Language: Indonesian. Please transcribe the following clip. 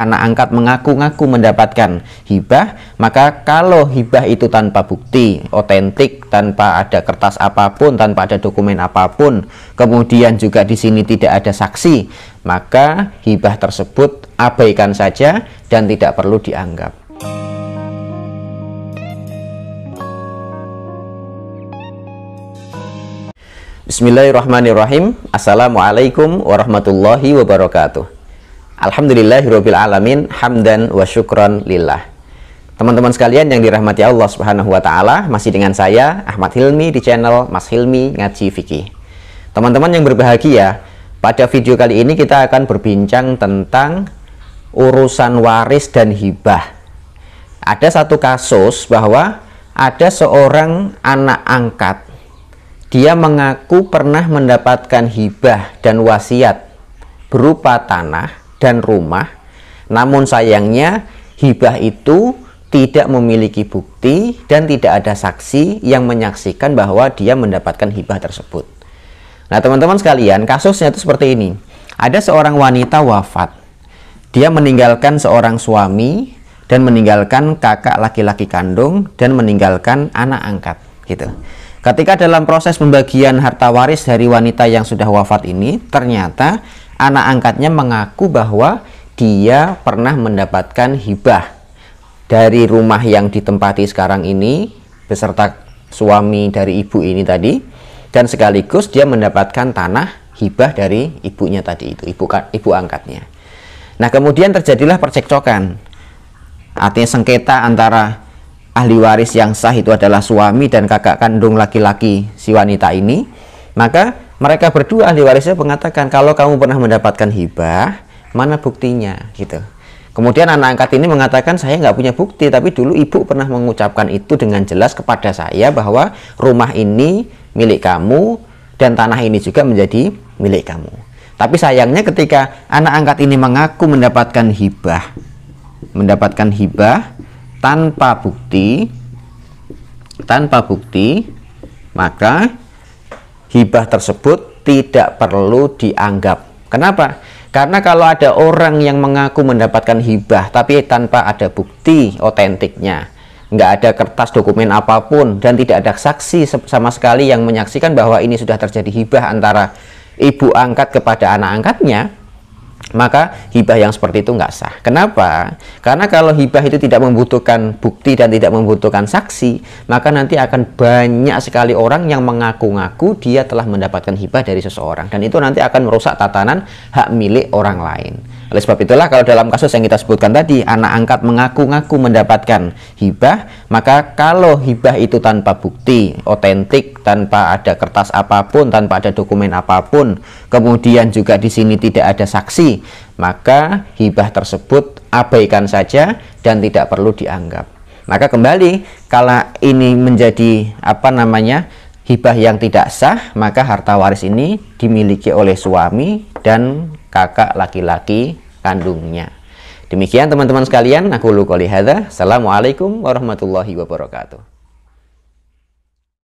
anak angkat mengaku-ngaku mendapatkan hibah, maka kalau hibah itu tanpa bukti otentik, tanpa ada kertas apapun, tanpa ada dokumen apapun, kemudian juga di sini tidak ada saksi, maka hibah tersebut abaikan saja dan tidak perlu dianggap. Bismillahirrahmanirrahim. Assalamualaikum warahmatullahi wabarakatuh. Alhamdulillahirabbil alamin, hamdan wa syukran lillah. Teman-teman sekalian yang dirahmati Allah Subhanahu wa taala, masih dengan saya Ahmad Hilmi di channel Mas Hilmi Ngaji Fikih. Teman-teman yang berbahagia, pada video kali ini kita akan berbincang tentang urusan waris dan hibah. Ada satu kasus bahwa ada seorang anak angkat, dia mengaku pernah mendapatkan hibah dan wasiat berupa tanah dan rumah, namun sayangnya hibah itu tidak memiliki bukti dan tidak ada saksi yang menyaksikan bahwa dia mendapatkan hibah tersebut. Nah, teman-teman sekalian, kasusnya itu seperti ini. Ada seorang wanita wafat. Dia meninggalkan seorang suami dan meninggalkan kakak laki-laki kandung dan meninggalkan anak angkat, gitu. Ketika dalam proses pembagian harta waris dari wanita yang sudah wafat ini, ternyata anak angkatnya mengaku bahwa dia pernah mendapatkan hibah dari rumah yang ditempati sekarang ini beserta suami dari ibu ini tadi, dan sekaligus dia mendapatkan tanah hibah dari ibunya tadi itu, ibu angkatnya. Nah, kemudian terjadilah percekcokan, artinya sengketa antara ahli waris yang sah itu adalah suami dan kakak kandung laki-laki si wanita ini. Maka mereka berdua ahli warisnya mengatakan, kalau kamu pernah mendapatkan hibah, mana buktinya, gitu. Kemudian anak angkat ini mengatakan, saya nggak punya bukti, tapi dulu ibu pernah mengucapkan itu dengan jelas kepada saya bahwa rumah ini milik kamu dan tanah ini juga menjadi milik kamu. Tapi sayangnya ketika anak angkat ini mengaku mendapatkan hibah tanpa bukti, maka hibah tersebut tidak perlu dianggap. Kenapa? Karena kalau ada orang yang mengaku mendapatkan hibah tapi tanpa ada bukti otentiknya, nggak ada kertas dokumen apapun dan tidak ada saksi sama sekali yang menyaksikan bahwa ini sudah terjadi hibah antara ibu angkat kepada anak angkatnya, maka hibah yang seperti itu nggak sah. Kenapa? Karena kalau hibah itu tidak membutuhkan bukti dan tidak membutuhkan saksi, maka nanti akan banyak sekali orang yang mengaku-ngaku dia telah mendapatkan hibah dari seseorang, dan itu nanti akan merusak tatanan hak milik orang lain. Oleh sebab itulah, kalau dalam kasus yang kita sebutkan tadi, anak angkat mengaku-ngaku mendapatkan hibah, maka kalau hibah itu tanpa bukti otentik, tanpa ada kertas apapun, tanpa ada dokumen apapun, kemudian juga di sini tidak ada saksi, maka hibah tersebut abaikan saja dan tidak perlu dianggap. Maka kembali, kalau ini menjadi hibah yang tidak sah, maka harta waris ini dimiliki oleh suami dan kakak laki-laki kandungnya. Demikian teman-teman sekalian, aku qouli hadza. Assalamualaikum warahmatullahi wabarakatuh.